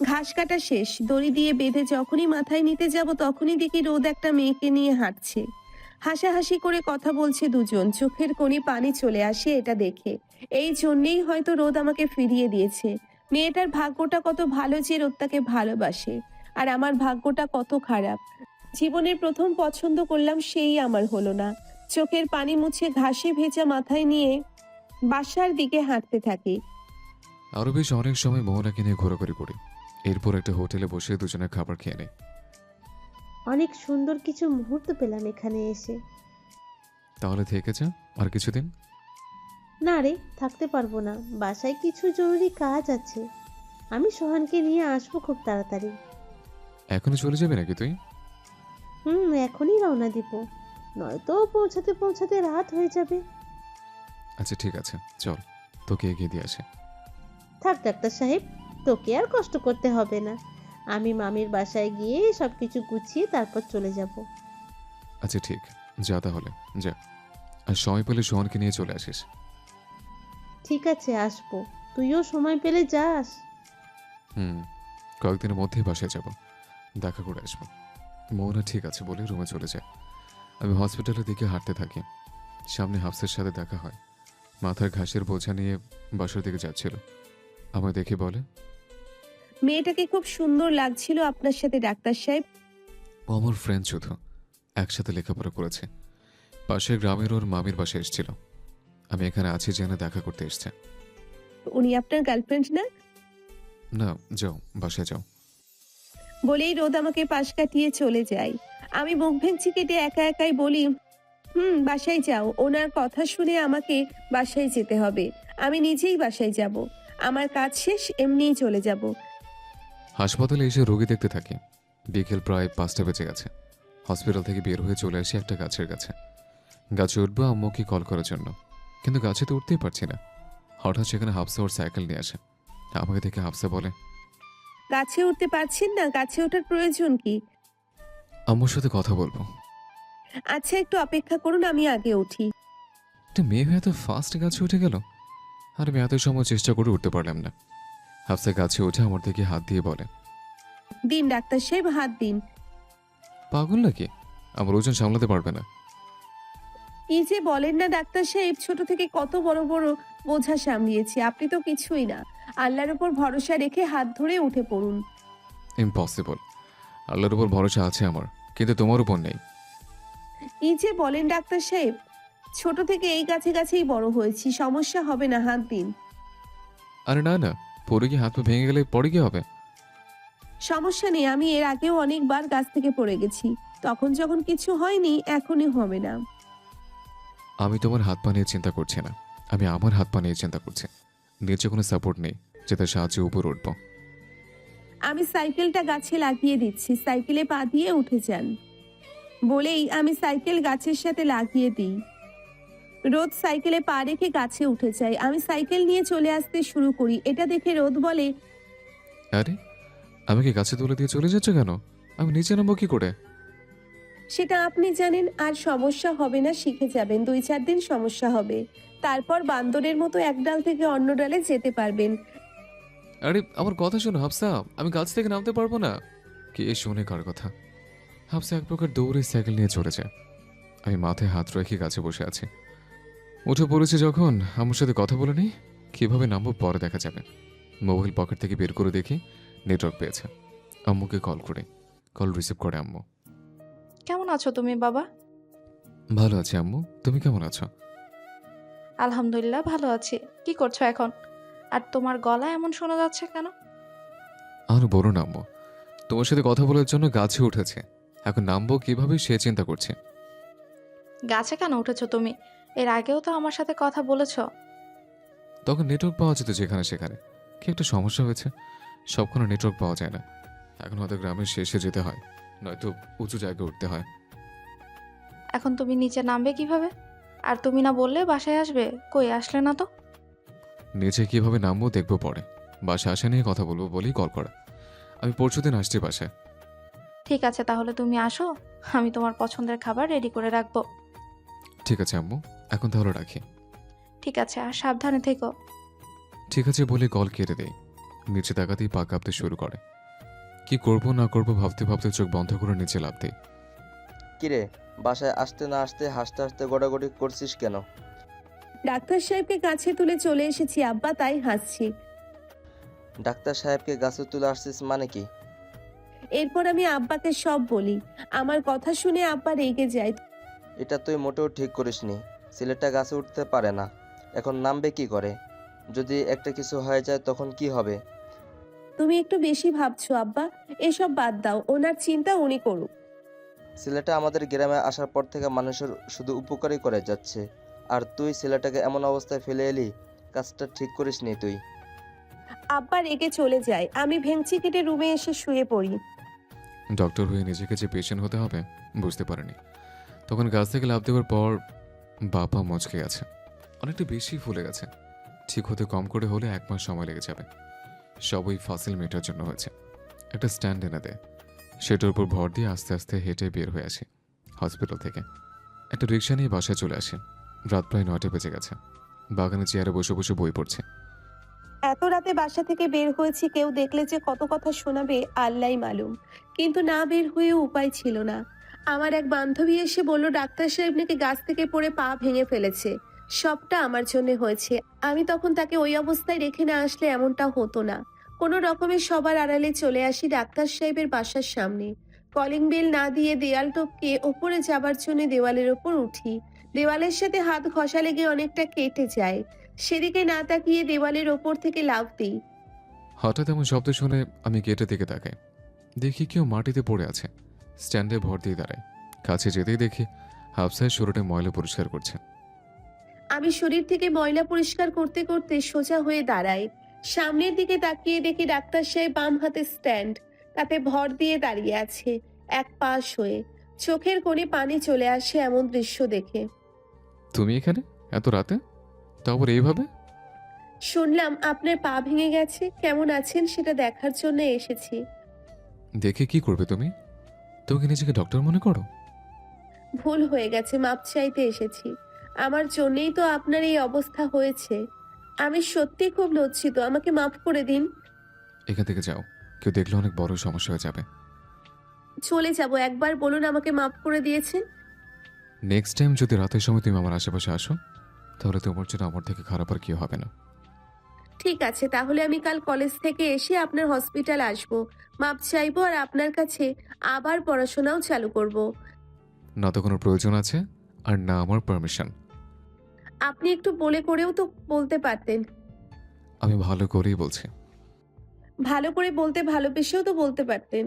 ঘাস কাটা শেষ, দড়ি দিয়ে বেঁধে যখনই মাথায় নিতে যাব তখনই দেখি রোদ একটা মেয়েকে নিয়ে হাঁটছে। হাসাহাসি করে কথা বলছে দুজন, চোখের কোণে পানি চলে আসে এটা দেখে। এই জন্যেই হয়তো রোদ আমাকে ফিরিয়ে দিয়েছে। মেয়েটার ভাগ্যটা কত ভালো যে রোদ তাকে ভালোবাসে, আর আমার ভাগ্যটা কত খারাপ। জীবনের প্রথম পছন্দ করলাম, সেই আমার হলো না। চোখের পানি মুছে ঘাসে ভেজা মাথায় নিয়ে বাসার দিকে হাঁটতে থাকি। আরও বেশ অনেক সময় মোহনাকে নিয়ে ঘোরাঘুরি করি। এরপর একটা হোটেলে বসে দুজনে খাবার খেয়ে নেই। অনেক সুন্দর কিছু মুহূর্ত পেলাম এখানে এসে। তাহলে থেকে যা আর কিছুদিন। না রে, থাকতে পারবো না, বাসায় কিছু জরুরি কাজ আছে। আমি সোহানকে নিয়ে আসবো খুব তাড়াতাড়ি। এখনো চলে যাবে নাকি তুই? এখনই রওনা দিব, নয়তো পৌঁছাতে পৌঁছাতে রাত হয়ে যাবে। আচ্ছা ঠিক আছে, চল তোকে এগিয়ে দিয়ে আসে। থাক ডাক্তার সাহেব, তোকে আর কষ্ট করতে হবে না। আমি মামির বাসায় গিয়ে সবকিছু গুছিয়ে তারপর চলে যাব। আচ্ছা ঠিক, যা তাহলে যা। আর সময় পেলে সোহনকে নিয়ে চলে আসিস। ঠিক আছে, আসবো। তুইও সময় পেলে যাস। হুম, কয়েকদিনের মধ্যেই বাসায় যাব, দেখা করে আসবো। মোহনা ঠিক আছে বলে রুমে চলে যায়। আমি হসপিটালের দিকে হাঁটতে থাকি। সামনে হাফসের সাথে দেখা হয়। মাথার ঘাসের বোঝা নিয়ে বাসার দিকে যাচ্ছিল। আমায় দেখে বলে, মেয়েটাকে খুব সুন্দর লাগছিল আপনার সাথে ডাক্তার সাহেব। ও আমার ফ্রেন্ড শুধু, একসাথে লেখাপড়া করেছে। পাশের গ্রামের ওর মামির বাসায় এসেছিল। আমি এখানে আছি জেনে দেখা করতে এসছে। উনি আপনার গার্লফ্রেন্ড না? না, যাও বাসায় যাও। বলেই রোদ আমাকে পাশ কাটিয়ে চলে যায়। আমি মুখ ভেঙচি কেটে একা একাই বলি, বাসায় যাও। ওনার কথা শুনে আমাকে বাসায় যেতে হবে। আমি নিজেই বাসায় যাব। আমার কাজ শেষ, এমনিই চলে যাব। হাসপাতালে এসে রোগী দেখতে থাকি। বিকেল প্রায় 5টা বেজে গেছে। হসপিটাল থেকে বের হয়ে চলে আসি একটা গাছের কাছে। গাছে উঠবো আম্মুকে কল করার জন্য, কিন্তু গাছে তো উঠতেই পারছি না। হঠাৎ সেখানে হাফসা ওর সাইকেল নিয়ে আসে। আমাকে দেখে হাফসা বলে, গাছে উঠতে পারছেন না? গাছে ওঠার প্রয়োজন কি? আম্মুর সাথে কথা বলবো। আচ্ছা, একটু অপেক্ষা করুন, আমি আগে উঠি। একটা মেয়ে হয়ে এত ফাস্ট গাছে উঠে গেল। আর আমি এত সময় চেষ্টা করে উঠতে পারলাম না। হাফসা গাছে উঠে আমার দিকে হাত দিয়ে বলে, দিন ডাক্তার সাহেব, হাত দিন। পাগল নাকি? আমার ওজন সামলাতে পারবে না। কি যে বলেন না ডাক্তার সাহেব, ছোট থেকে কত বড় বড় বোঝা সামলিয়েছি, আপনি তো কিছুই না। আল্লাহর উপর ভরসা রেখে হাত ধরে উঠে পড়ুন। ইম্পসিবল। আল্লাহর উপর ভরসা আছে আমার, কিন্তু তোমার উপর নেই। কি যে বলেন ডাক্তার সাহেব, ছোট থেকে এই গাছে গাছেই বড় হয়েছি, সমস্যা হবে না, হাত দিন। আরে না না, পড়ে গিয়ে হাত পা ভেঙে গেলে পরে কি হবে? সমস্যা নেই, আমি এর আগেও অনেকবার গাছ থেকে পড়ে গেছি, তখন যখন কিছু হয়নি, এখনই হবে না। আমি তোমার হাত পা নিয়ে চিন্তা করছি না, আমি আমার হাত পা নিয়ে চিন্তা করছি। নিচে কোনো সাপোর্ট নেই যেটা সাহায্যে উপর উঠবো। আমি সাইকেলটা গাছে লাগিয়ে দিচ্ছি, সাইকেলে পা দিয়ে উঠে যান। বলেই আমি সাইকেল গাছের সাথে লাগিয়ে দিই। রোদ সাইকেলে পা রেখে গাছে উঠে যায়। আমি সাইকেল নিয়ে চলে আসতে শুরু করি। এটা দেখে রোদ বলে, আরে আমি কি গাছে তুলে দিয়ে চলে যাচ্ছ কেন? আমি নিচে নামবো কি করে? সেটা আপনি জানেন, আর সমস্যা হবে না, শিখে যাবেন। 2-4 দিন সমস্যা হবে, তারপর বান্দরের মতো এক ডাল থেকে অন্য ডালে যেতে পারবেন। আরে আমার কথা শোনো হাফসা, আমি গাছ থেকে নামতে পারবো না। কে শোনে কার কথা? হাফসা এক প্রকার দৌড়ে সাইকেল নিয়ে চলে যায়। আমি মাথায় হাত রেখে গাছে বসে আছি। উঠে পড়েছি যখন, আমার সাথে কথা বলে নেই। কিভাবে নামবো পরে দেখা যাবে। মোবাইল পকেট থেকে বের করে দেখি নেটওয়ার্ক পেয়েছে। আম্মুকে কল করে, কল রিসিভ করে আম্মু। কেমন আছো তুমি বাবা? ভালো আছি আম্মু, তুমি কেমন আছো? আলহামদুলিল্লাহ ভালো আছি। কি করছো এখন? আর তোমার গলা এমন শোনা যাচ্ছে কেন? আর বলো না আম্মু, তোমার সাথে কথা বলার জন্য গাছে উঠেছে, এখন নামবো কিভাবে সে চিন্তা করছে। গাছে কেন উঠেছো তুমি? এর আগেও তো আমার সাথে কথা বলেছো। তখন নেটওয়ার্ক পাওয়া যেত যেখানে সেখানে। কি একটা সমস্যা হয়েছে, সবখানে নেটওয়ার্ক পাওয়া যায় না। এখন হয়তো গ্রামের শেষে যেতে হয়, নয়তো উঁচু জায়গায় উঠতে হয়। এখন তুমি নিচে নামবে কিভাবে? আর তুমি না বললে বাসায় আসবে, কই আসলে না তো? নিচে কিভাবে নামবো দেখবো পরে। বাসা আসা নিয়ে কথা বলবো বলেই কল করা। আমি পরশুদিন আসছি বাসায়। ঠিক আছে, তাহলে তুমি আসো, আমি তোমার পছন্দের খাবার রেডি করে রাখবো। ঠিক আছে আম্মু, এখন তাহলে রাখি। ঠিক আছে, আর সাবধানে থেকো। ঠিক আছে বলে কল কেটে দেই। নিচে তাকাতেই পা কাঁপতে শুরু করে। কি করব না করব ভাবতে ভাবতে চোখ বন্ধ করে নিচে লাফ দিই। কিরে, বাসায় আসতে না আসতে হাসতে হাসতে গড়াগড়ি করছিস কেন? ডাক্তার সাহেবকে কাছে তুলে চলে এসেছি আব্বা, তাই হাসছি। ডাক্তার সাহেবকে গাছে তুলে আসছিস মানে কি? এরপর আমি আব্বাকে সব বলি। আমার কথা শুনে আব্বা রেগে যায়। এটা তুই মোটেও ঠিক করিসনি। ছেলেটা গাছে উঠতে পারে না, এখন নামবে কি করে? যদি একটা কিছু হয়ে যায় তখন কি হবে? তুমি একটু বেশি ভাবছো আব্বা, এসব বাদ দাও, ওনার চিন্তা উনি করুক। ছেলেটা আমাদের গ্রামে আসার পর থেকে মানুষের শুধু উপকারই করে যাচ্ছে, আর তুই ছেলেটাকে এমন অবস্থায় ফেলে এলি। কাজটা ঠিক করিসনি তুই। আব্বা রেগে চলে যায়। আমি ভেঙচি কেটে রুমে এসে শুয়ে পড়ি। ডক্টর হয়ে নিজেকে যে পেশেন্ট হতে হবে বুঝতে পারিনি। তখন গাছ থেকে লাফ দেওয়ার পর বাবা মচকে গেছে, অনেকটা বেশি ফুলে গেছে। ঠিক হতে কম করে হলে 1 মাস সময় লেগে যাবে। সব ওই ফাসিল মেটার জন্য হয়েছে। একটা স্ট্যান্ড এনে দেয়, সেটার উপর ভর দিয়ে আস্তে আস্তে হেঁটে বের হয়ে আসি হসপিটাল থেকে। একটা রিক্সা নিয়ে বাসায় চলে আসি। রাত প্রায় 9টা বেজে গেছে। বাগানে চেয়ারে বসে বসে বই পড়ছে। এত রাতে বাসা থেকে বের হয়েছি, কেউ দেখলে যে কত কথা শোনাবে আল্লাহই মালুম। কিন্তু না বের হয়ে উপায় ছিল না। আমার এক বান্ধবী এসে বলল ডাক্তার সাহেব নাকি গাছ থেকে পড়ে পা ভেঙে ফেলেছে। সবটা আমার জন্য হয়েছে। আমি তখন তাকে ওই অবস্থায় রেখে না আসলে এমনটা হতো না। কোনো রকমে সবার আড়ালে চলে আসি ডাক্তার সাহেবের বাসার সামনে। কলিং বেল না দিয়ে দেয়াল টপকে ওপরে যাবার জন্য দেওয়ালের ওপর উঠি। দেওয়ালের সাথে হাত ঘষা লেগে অনেকটা কেটে যায়। সেদিকে না তাকিয়ে দেওয়ালের ওপর থেকে লাফ দিই। হঠাৎ এমন শব্দ শুনে আমি গেটের দিকে তাকাই। দেখি কেউ মাটিতে পড়ে আছে। স্ট্যান্ডে ভর দিয়ে দাঁড়ায়। কাছে যেতেই দেখি হাফসায় শরীরে ময়লা পরিষ্কার করছে। আমি শরীর থেকে ময়লা পরিষ্কার করতে করতে সোজা হয়ে দাঁড়াই। সামনের দিকে তাকিয়ে দেখি ডাক্তার সাহেব বাম হাতে স্ট্যান্ড, তাতে ভর দিয়ে দাঁড়িয়ে আছে, এক পাশ হয়ে। চোখের কোণে পানি চলে আসে এমন দৃশ্য দেখে। তুমি এখানে এত রাতে, তারপর এইভাবে? শুনলাম আপনার পা ভেঙে গেছে, কেমন আছেন সেটা দেখার জন্য এসেছি। দেখে কি করবে তুমি? তুমি কি নিজেকে ডক্টর মনে করো? ভুল হয়ে গেছে, মাপ চাইতে এসেছি। আমার জন্যই তো আপনার এই অবস্থা হয়েছে। আমি সত্যি খুব লজ্জিত, আমাকে মাফ করে দিন। এখান থেকে যাও, কেউ দেখলে অনেক বড় সমস্যা হয়ে যাবে। চলে যাব, একবার বলুন আমাকে মাফ করে দিয়েছেন। নেক্সট টাইম যদি রাতের সময় তুমি আমার আশেপাশে আসো, তাহলে তোমার জন্য আমার থেকে খারাপ আর কেউ হবে না। ঠিক আছে, তাহলে আমি কাল কলেজ থেকে এসে আপনার হসপিটাল আসবো, মাপ চাইবো, আর আপনার কাছে আবার পড়াশোনাও চালু করব। না তো কোনো প্রয়োজন আছে, আর না আমার পারমিশন। আপনি একটু বলে করেও তো বলতে পারতেন। আমি ভালো করেই বলছি। ভালো করে বলতে ভালোবেসেও তো বলতে পারতেন।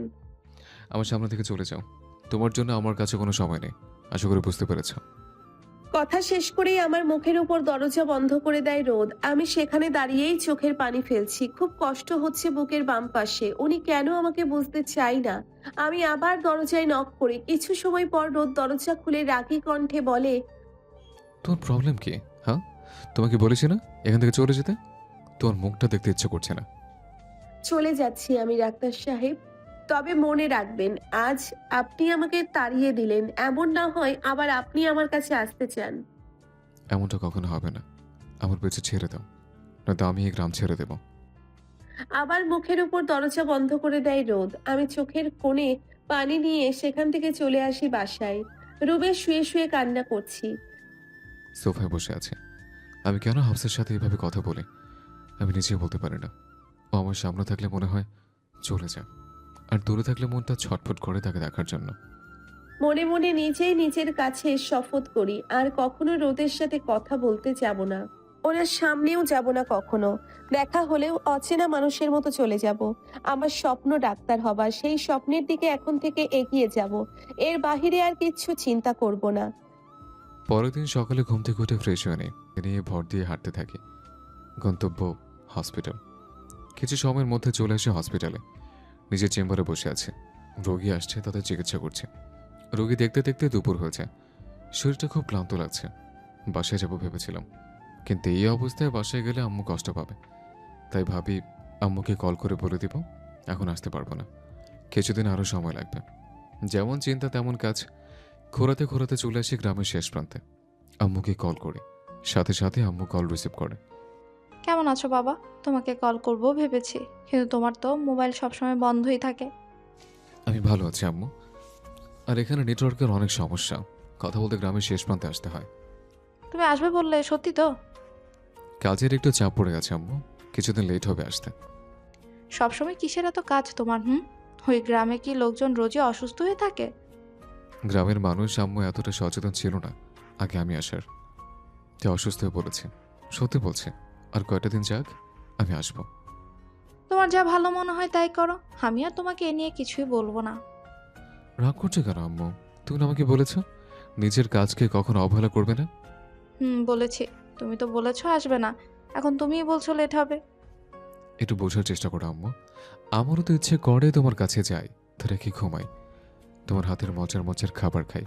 আমার সামনে থেকে চলে যাও। তোমার জন্য আমার কাছে কোনো সময় নেই। আশা করি বুঝতে পেরেছো। কথা শেষ করেই আমার মুখের উপর দরজা বন্ধ করে দেয় রোদ। আমি সেখানে দাঁড়িয়েই চোখের পানি ফেলছি। খুব কষ্ট হচ্ছে বুকের বাম পাশে। উনি কেন আমাকে বুঝতে চাই না। আমি আবার দরজায় নক করি। কিছু সময় পর রোদ দরজা খুলে রাগী কণ্ঠে বলে, তোমার প্রবলেম কি? হ্যাঁ, তোমাকে বলেছি না এখান থেকে চলে যেতে? তোমার মুখটা দেখতে ইচ্ছে করছে না। চলে যাচ্ছি আমি ডাক্তার সাহেব, তবে মনে রাখবেন আজ আপনি আমাকে তাড়িয়ে দিলেন, এমন না হয় আবার আপনি আমার কাছে আসতে চান। এমনটা কখনো হবে না। আমার পেছনে ছেড়ে দাও, নয়তো আমি এই গ্রাম ছেড়ে দেবো। আবার মুখের উপর দরজা বন্ধ করে দেয় রোদ। আমি চোখের কোণে পানি নিয়ে সেখান থেকে চলে আসি বাসায়। রুমে শুয়ে শুয়ে কান্না করছি। সোফায় বসে আছে। আমি কেন হাফসের সাথে এভাবে কথা বলি আমি নিজেও বলতে পারি না। ও আমার সামনে থাকলে মনে হয় চলে যায়, আর দূরে থাকলে মনটা ছটফট করে তাকে দেখার জন্য। মনে মনে নিজেই নিজের কাছে শপথ করি আর কখনো রোদের সাথে কথা বলতে যাব না। ওনার সামনেও যাব না কখনো। দেখা হলেও অচেনা মানুষের মতো চলে যাব। আমার স্বপ্ন ডাক্তার হবার, সেই স্বপ্নের দিকে এখন থেকে এগিয়ে যাব। এর বাহিরে আর কিচ্ছু চিন্তা করব না। পরের দিন সকালে ঘুম থেকে উঠে ফ্রেশ হয়ে নিয়ে ভর দিয়ে হাঁটতে থাকি। গন্তব্য হসপিটাল। কিছু সময়ের মধ্যে চলে আসে হসপিটালে। নিজের চেম্বারে বসে আছে। রোগী আসছে, তাদের চিকিৎসা করছে। রোগী দেখতে দেখতে দুপুর হয়েছে। শরীরটা খুব ক্লান্ত লাগছে। বাসায় যাবো ভেবেছিলাম, কিন্তু এই অবস্থায় বাসায় গেলে আম্মু কষ্ট পাবে। তাই ভাবি আম্মুকে কল করে বলে দিব এখন আসতে পারবো না, কিছুদিন আরও সময় লাগবে। যেমন চিন্তা তেমন কাজ। ঘোরাতে ঘোরাতে চলে আসি গ্রামের শেষ প্রান্তে। আম্মুকে কল করি, সাথে সাথে আম্মু কল রিসিভ করে। কেমন আছো বাবা? তোমাকে কল করবো ভেবেছি, কিন্তু তোমার তো মোবাইল সবসময় বন্ধই থাকে। আমি ভালো আছি আম্মু। আর এখানে নেটওয়ার্কের অনেক সমস্যা, কথা বলতে গ্রামের শেষ প্রান্তে আসতে হয়। তুমি আসবে বললে, সত্যি তো? কাজের একটু চাপ পড়ে গেছে আম্মু, কিছুদিন লেট হবে আসতে। সবসময় কিসের এত কাজ তোমার? ওই গ্রামে কি লোকজন রোজই অসুস্থ হয়ে থাকে? গ্রামের মানুষ আম্মু এতটা সচেতন ছিল না আগে আমি আসার। তে অসুস্থ হয়ে পড়েছে, সত্যি বলছে। আর কয়টা দিন যাক, আমি আসবো। তোমার যা ভালো মনে হয় তাই করো, আমি আর তোমাকে এ নিয়ে কিছুই বলবো না। রাগ করছে কেন আম্মু? তুমি না আমাকে বলেছ নিজের কাজকে কখনো অবহেলা করবে না। বলেছি। তুমি তো বলেছো আসবে না, এখন তুমিই বলছো লেট হবে। একটু বোঝার চেষ্টা করো আম্মু। আমারও তো ইচ্ছে করে তোমার কাছে যাই, ধরে কি ঘুমাই, তোমার হাতের মজার মজার খাবার খাই।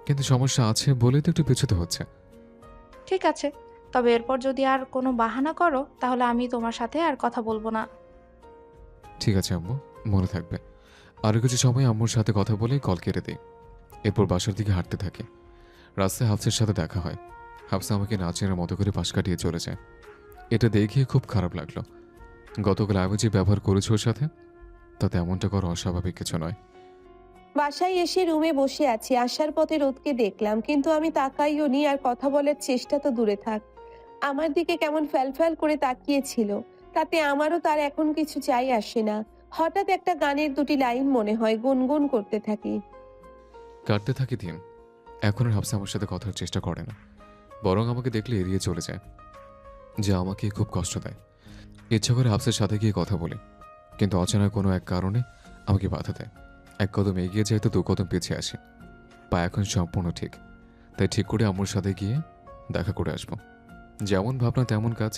কিন্তু সমস্যা আছে বলেই তো একটু পেছোতে হচ্ছে। ঠিক আছে, তবে এরপর যদি আর কোনো বাহানা করো তাহলে আমি তোমার সাথে আর কথা বলবো না। ঠিক আছে আম্মু, মনে থাকবে। আরও কিছু সময় আম্মুর সাথে কথা বলেই কল কেটে দিই। এরপর বাসার দিকে হাঁটতে থাকে। রাস্তায় হাফসের সাথে দেখা হয়। হাফসা আমাকে না চেনার মতো করে পাশ কাটিয়ে চলে যায়। এটা দেখে খুব খারাপ লাগলো। গতকাল আমি যে ব্যবহার করেছি ওর সাথে, তাতে এমনটা করা অস্বাভাবিক কিছু নয়। বাসায় এসে রুমে বসে আছি, আসার পথে রোদকে দেখলাম, কিন্তু আমি তাকাইও নি, আর কথা বলার চেষ্টা তো দূরে থাক। আমার দিকে কেমন ফ্যাল করে তাকিয়েছিল, তাতে আমারও তার এখন কিছু চাই আসে না। হঠাৎ একটা গানের দুটি লাইন মনে হয়, গুনগুন করতে থাকি। কাটতে থাকি দিন। এখন আর হাফসা আমার সাথে কথার চেষ্টা করে না, বরং আমাকে দেখলে এড়িয়ে চলে যায়, যা আমাকে খুব কষ্ট দেয়। ইচ্ছা করে হাফসের সাথে গিয়ে কথা বলি, কিন্তু অচেনা কোনো এক কারণে আমাকে বাধা দেয়। এক কদম এগিয়ে যায় তো দু কদম পিছিয়ে আসে। পা এখন সম্পূর্ণ ঠিক, তাই ঠিক করে আম্মুর সাথে গিয়ে দেখা করে আসবো। যেমন ভাবনা তেমন কাজ।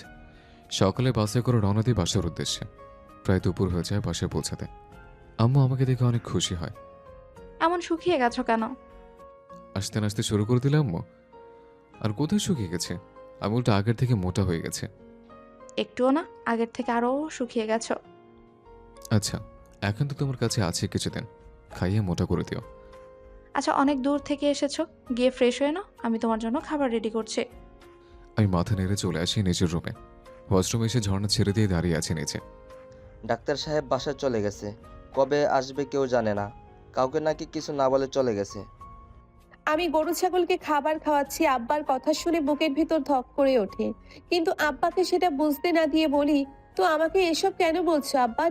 সকালে বাসে করে রওনা দিই বাসার উদ্দেশ্যে। প্রায় দুপুর হয়ে যায় বাসায় পৌঁছাতে। আম্মু আমাকে দেখে অনেক খুশি হয়। এমন শুকিয়ে গেছো কেন? আসতে নাচতে শুরু করে দিলাম আম্মু। আর কোথায় শুকিয়ে গেছে, আমি উল্টো আগের থেকে মোটা হয়ে গেছে। একটুও না, আগের থেকে আরো শুকিয়ে গেছো। আচ্ছা, এখন তো তোমার কাছে আছে কিছুদিন, খাইয়ে মোটা করে দিও। আচ্ছা, অনেক দূর থেকে এসেছো, গিয়ে ফ্রেশ হয়ে নাও, আমি তোমার জন্য খাবার রেডি করছি। আমি মাথা নেড়ে চলে আসি নিজের রুমে। ওয়াশরুমে এসে ঝর্ণা ছেড়ে দিয়ে দাঁড়িয়ে আছে নিচে। ডাক্তার সাহেব বাসায় চলে গেছে, কবে আসবে কেউ জানে না, কাউকে নাকি কিছু না বলে চলে গেছে। আমি গরু ছাগলকে খাবার খাওয়াচ্ছি, আব্বার কথা শুনে বুকের ভিতর ধক করে ওঠে। কিন্তু আব্বাকে সেটা বুঝতে না দিয়ে বলি, তো আমাকে এসব কেন বলছো আব্বা?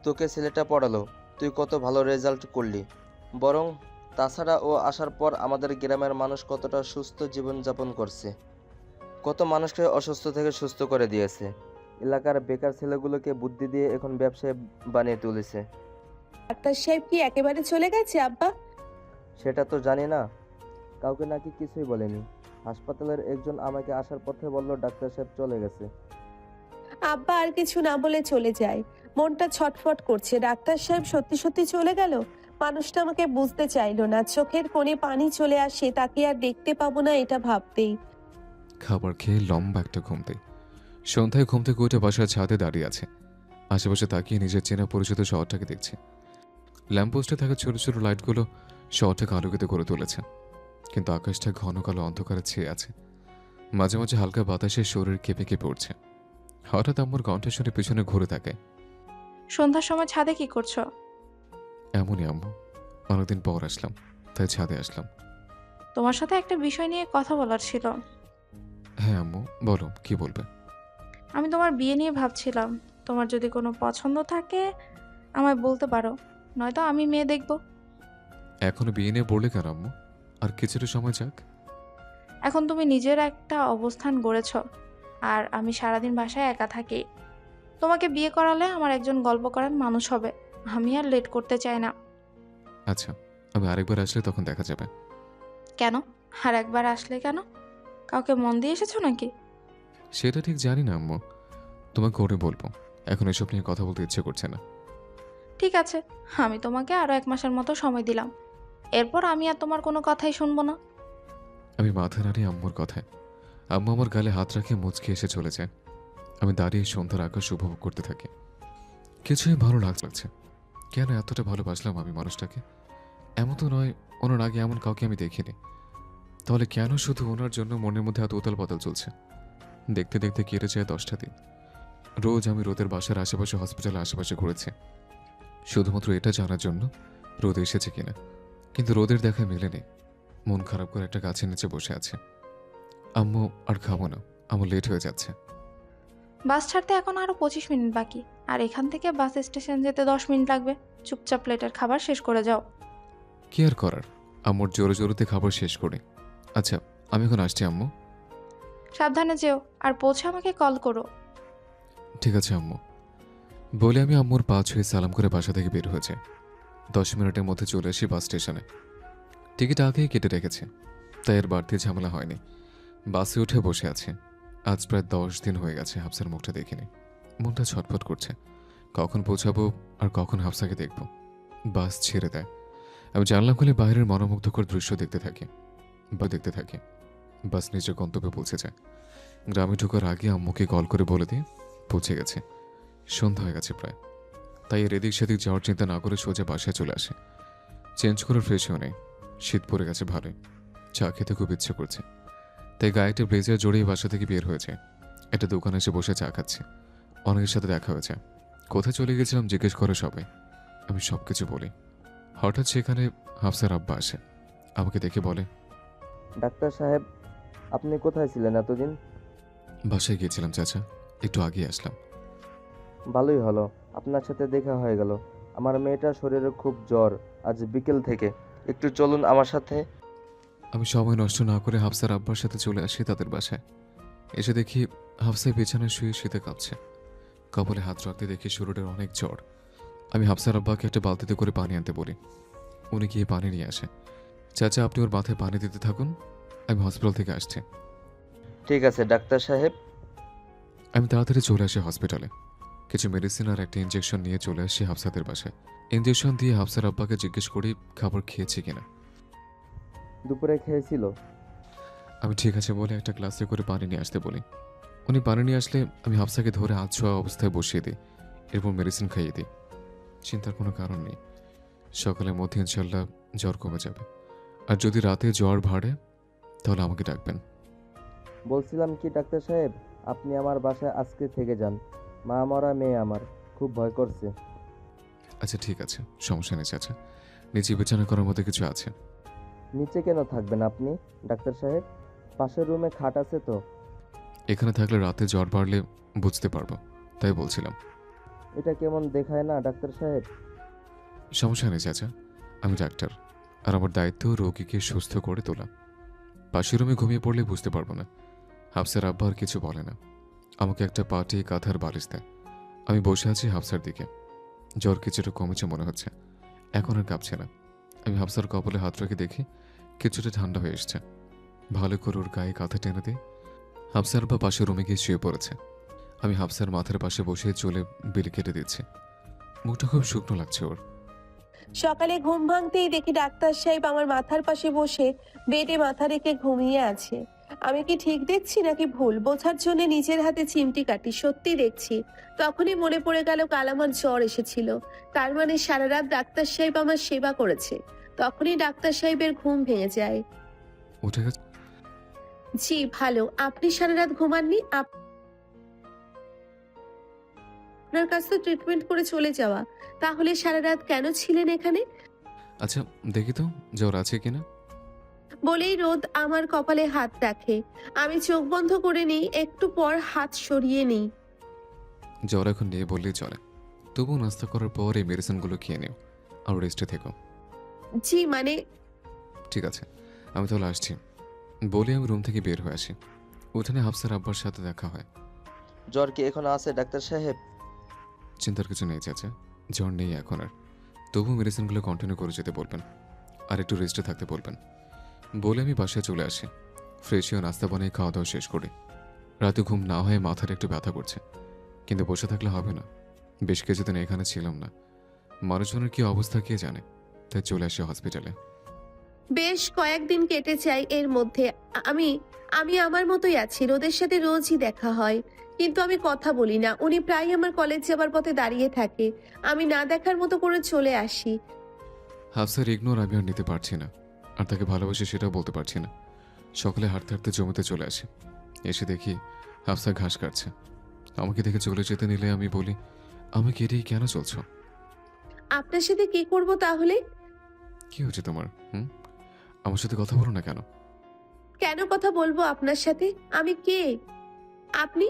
তোকে ছেলেটা পড়ালো, তুই কত ভালো রেজাল্ট করলি। বরং তাছাড়া ও আসার পর আমাদের গ্রামের মানুষ কতটা সুস্থ জীবনযাপন করছে, কত মানুষকে অসুস্থ থেকে সুস্থ করে দিয়েছে। এলাকার বেকার ছেলেগুলোকে বুদ্ধি দিয়ে এখন ব্যবসায় বানিয়ে তুলেছে। ডাক্তার সাহেব কি একেবারে চলে গেছে আব্বা? সেটা তো জানি না, কাউকে নাকি কিছুই বলেনি। হাসপাতালের একজন আমাকে আসার পথে বলল ডাক্তার সাহেব চলে গেছে। আব্বা আর কিছু না বলে চলে যায়। মনটা ছটফট করছে, ডাক্তার সাহেব সত্যি সত্যি চলে গেল। মানুষটা আমাকে বুঝতে চাইলো না, চোখের কোণে পানি চলে আসে, তাকে আর দেখতে পাবো না এটা ভাবতেই। খাবার খেয়ে লম্বা একটা ঘুম দিই। সন্ধ্যায় ঘুম থেকে উঠে বাসার ছাদে দাঁড়িয়ে আছে। আশেপাশে তাকিয়ে নিজের চেনা পরিচিত শহরটাকে দেখছে। ল্যাম্পপোস্টে থাকা ছোট ছোট লাইটগুলো শহরটাকে আলোকিত করে তুলেছে, কিন্তু আকাশটা ঘন কালো অন্ধকারে ছেয়ে আছে। মাঝে মাঝে হালকা বাতাসে শরীর কেঁপে কেঁপে উঠছে। হঠাৎ আম্মুর কণ্ঠ শুনে পিছনে ঘুরে তাকায়। সন্ধ্যার সময় ছাদে কি করছো? এমনই আম্মু, অনেকদিন পর আসলাম, তাই ছাদে আসলাম। তোমার সাথে একটা বিষয় নিয়ে কথা বলার ছিল। হ্যাঁ আম্মু, বলো কি বলবে। আমি তোমার বিয়ে নিয়ে ভাবছিলাম, তোমার যদি কোনো পছন্দ থাকে আমায় বলতে পারো, নয়তো আমি মেয়ে দেখব। এখনো বিয়ে নিয়ে পড়লে কেন আম্মু? আর কিছুটা সময় যাক। এখন তুমি নিজের একটা অবস্থান গড়েছ, আর আমি সারাদিন বাসায় একা থাকি। তোমাকে বিয়ে করালে আমার একজন গল্প করার মানুষ হবে, আমি আর লেট করতে চাই না। আচ্ছা, আমি আরেকবার আসলে তখন দেখা যাবে। কেন? আর একবার আসলে কেন? কাউকে মন দিয়ে এসেছো নাকি? সেটা ঠিক জানি না আম্মু, তোমাকে করে বলবো। এখন এসব নিয়ে কথা বলতে ইচ্ছে করছে না। ঠিক আছে, আমি তোমাকে আরো 1 মাসের মতো সময় দিলাম, এরপর আমি আর তোমার কোনো কথাই শুনবো না। আমি মাথা নাড়ি আম্মুর কথায়। আম্মু আমার গালে হাত রাখে মুচকে এসে চলে যায়। আমি দাঁড়িয়ে সন্ধ্যার আকাশ উপভোগ করতে থাকি। কিছুই ভালো লাগছে। কেন এতটা ভালোবাসলাম আমি মানুষটাকে? এমন তো নয় ওনার আগে এমন কাউকে আমি দেখিনি। তাহলে কেন শুধু ওনার জন্য মনের মধ্যে এত উতাল পাতাল চলছে? দেখতে দেখতে কেটে যায় 10টা দিন। রোজ আমি রোদের বাসার আশেপাশে হসপিটালের আশেপাশে ঘুরেছি, শুধুমাত্র এটা জানার জন্য রোদ এসেছে কিনা। কিন্তু রোদের দেখা মেলেনি। মন খারাপ করে একটা গাছের নিচে বসে আছে। আম্মু আর খাবো না, আমার লেট হয়ে যাচ্ছে। বাস ছাড়তে এখন আরও 25 মিনিট বাকি, আর এখান থেকে বাস স্টেশন যেতে 10 মিনিট লাগবে। চুপচাপ প্লেটের খাবার শেষ করে যাও। কি আর করার, আম্মুর জোরে জোরেতে খাবার শেষ করে। আচ্ছা, আমি এখন আসছি আম্মু। সাবধানে যেও, আর পৌঁছে আমাকে কল করো। ঠিক আছে আম্মু। বলে আমি আম্মুর পা ছুঁয়ে সালাম করে বাসা থেকে বের হয়েছে। 10 মিনিটের মধ্যে চলে আসি বাস স্টেশনে। টিকিট আগেই কেটে রেখেছে, তাই এর বাড়তি ঝামেলা হয়নি। বাসে উঠে বসে আছে। আজ প্রায় 10 দিন হয়ে গেছে হাফসার মুখটা দেখিনি। মনটা ছটফট করছে, কখন পৌঁছাবো আর কখন হাফসাকে দেখব। বাস ছেড়ে দেয়। আমি জানলা খুলে বাইরের মনোমুগ্ধকর দৃশ্য দেখতে থাকি। বাস নিজের গন্তব্যে পৌঁছে যায়। গ্রামে ঢোকার আগে আম্মুকে কল করে বলে দিয়ে পৌঁছে গেছে। সন্ধ্যা হয়ে গেছে প্রায়, তাই এর এদিক সেদিক যাওয়ার চিন্তা না করে সোজা বাসায় চলে আসে। চেঞ্জ করে ফ্রেশও নেই, শীত পড়ে গেছে ভালোই। চা খেতে খুব ইচ্ছে করছে, তাই গায়েতে ব্লেজার জড়িয়ে বাসা থেকে বের হয়েছে। একটা দোকানে এসে বসে চা খাচ্ছে। অনেকের সাথে দেখা হয়েছে। কোথায় চলে গেছিলাম জিজ্ঞেস করে সবাই। আমি সব কিছু বলি। হঠাৎ সেখানে হাফসার আব্বা আসে। আমাকে দেখে বলে, ডাক্তার সাহেব, আপনি কোথায় ছিলেন এতদিন? বাসায় গিয়েছিলাম চাচা, একটু আগে আসলাম। ভালোই হলো, আপনার সাথে দেখা হয়ে গেল। আমার মেয়েটার শরীরে খুব জ্বর, আজ বিকেল থেকে। একটু চলুন আমার সাথে। আমি সময় নষ্ট না করে হাফসার আব্বার সাথে চলে আসি তাদের বাসায়। এসে দেখি হাফসায় বিছানায় শুয়ে শীতে কাঁপছে। কপালে হাত রাখতে দেখি শরীরের অনেক জ্বর। আমি হাফসার আব্বাকে একটা বালতিতে করে পানি আনতে বলি। উনি গিয়ে পানি নিয়ে আসে। চাচা, আপনি ওর মাথায় পানি দিতে থাকুন, আমি হসপিটাল থেকে আসছি। ঠিক আছে ডাক্তার সাহেব। আমি তাড়াতাড়ি চলে আসি হসপিটালে। কিছু মেডিসিন আর একটা ইঞ্জেকশন নিয়ে চলে আসি হাফসাদের বাসায়। ইঞ্জেকশন দিয়ে হাফসার আব্বাকে জিজ্ঞেস করি খাবার খেয়েছি কিনা। দুপুরে খেয়েছিল? আমি ঠিক আছে বলে একটা গ্লাসে করে পানি নিয়ে আসতে বলি। উনি পানি নিয়ে আসলে আমি হাফসাকে ধরে হাত ছোঁয়া অবস্থায় বসিয়ে দিই, এরপর মেডিসিন খাইয়ে দিই। চিন্তার কোনো কারণ নেই, সকালের মধ্যে ইনশাল্লাহ জ্বর কমে যাবে। আর যদি রাতে জ্বর বাড়ে তাহলে আমাকে ডাকবেন। বলছিলাম কি ডাক্তার সাহেব, আপনি আমার বাসায় আজকে থেকে যান। মা মরা মেয়ে আমার, খুব ভয় করছে। আচ্ছা ঠিক আছে, সমস্যা নেই চাচা, নিচে বিবেচনা করার মতো কিছু আছে? নিচে কেন থাকবেন আপনি ডাক্তার সাহেব? পাশের রুমে খাট আছে তো। এখানে থাকলে রাতে জ্বর বাড়লে বুঝতে পারবো, তাই বলছিলাম। এটা কেমন দেখায় না ডাক্তার সাহেব? সমস্যা নেই চাচা, আমি ডাক্তার, আর আমার দায়িত্ব রোগীকে সুস্থ করে তোলা। পাশের রুমে ঘুমিয়ে পড়লে বুঝতে পারবো না। হাফসার আব্বা আর কিছু বলে না, আমাকে একটা পাটি কাঁথার বালিশ দেয়। আমি বসে আছি হাফসার দিকে। জ্বর কিছুটা কমেছে মনে হচ্ছে, এখন আর কাঁপছে না। আমি হাফসার কপালে হাত রেখে দেখি কিছুটা ঠান্ডা হয়ে এসছে। ভালো করে ওর গায়ে কাঁথা টেনে দিই। হাফসার আব্বা পাশের রুমে গিয়ে শুয়ে পড়েছে। আমি হাফসার মাথার পাশে বসে চলে বিলি কেটে দিচ্ছি। মুখটা খুব শুকনো লাগছে ওর। সকালে ঘুম ভাঙতেই দেখি ডাক্তার সাহেব আমার মাথার পাশে বসে বেডে মাথা রেখে ঘুমিয়ে আছে। আমি কি ঠিক দেখছি নাকি ভুল বোঝার জন্য নিজের হাতে চিমটি কাটি, সত্যি দেখছি। তখনই মনে পড়ে গেল কাল আমার জ্বর এসেছিল, তার মানে সারা রাত ডাক্তার সাহেব আমার সেবা করেছে। তখনই ডাক্তার সাহেবের ঘুম ভেঙে যায়। উঠে গেছে? জি ভালো, আপনি সারা রাত ঘুমাননি? আপনার কাছে তো ট্রিটমেন্ট করে চলে যাওয়া, তাহলে সারা রাত কেন ছিলেন এখানে? আচ্ছা দেখি তো জ্বর আছে কিনা। বলেই রোদ আমার কপালে হাত রাখে। আমি চোখ বন্ধ করে নিই, একটু পর হাত সরিয়ে নিই। জ্বর এখন নিয়ে বললেই চলে, তবুও নাস্তা করার পর এই মেডিসিনগুলো খেয়ে নিও আর রেস্টে থেকো। জি মানে? ঠিক আছে, আমি তাহলে আসছি বলে আমি রুম থেকে বের হয়ে আসি। উঠানে হাফসার আব্বার সাথে দেখা হয়। জ্বর কি এখন আছে ডাক্তার সাহেব? চিন্তার কিছু নেই চাচা, জ্বর নেই এখন আর। তবু মেডিসিনগুলো কন্টিনিউ করে যেতে বলবেন আর একটু রেস্টে থাকতে বলবেন। বলে আমি বাসায় চলে আসি। ফ্রেশ হয়ে নাস্তা বানিয়ে খাওয়া দাওয়া শেষ করি। রাতে ঘুম না হয়ে মাথার একটু ব্যথা করছে, কিন্তু বসে থাকলে হবে না। বেশ কিছুদিন এখানে ছিলাম না, মানুষজনের কি অবস্থা কে জানে, তাই চলে আসি হসপিটালে। বেশ কয়েকদিন কেটে যায় এর মধ্যে। আমি আমি আমার মতোই আছি। রোদের সাথে রোজই দেখা হয়, কিন্তু আমি কথা বলি না। উনি প্রায় আমার কলেজ যাবার পথে দাঁড়িয়ে থাকে, আমি না দেখার মতো করে চলে আসি। হাফসার ইগনোর আমি আর নিতে পারছি না, আর তাকে ভালোবাসি সেটাও বলতে পারছি না। সকালে হাঁটতে হাঁটতে জমিতে চলে আসি। এসে দেখি হাফসা ঘাস কাটছে। আমাকে দেখে চলে যেতে নিলে আমি বলি, আমাকে এড়িয়ে কেন চলছো? আপনার সাথে কি করব তাহলে? কি হচ্ছে তোমার? আমার সাথে কথা বলো না কেন? কেন কথা বলবো আপনার সাথে? আমি কে? আপনি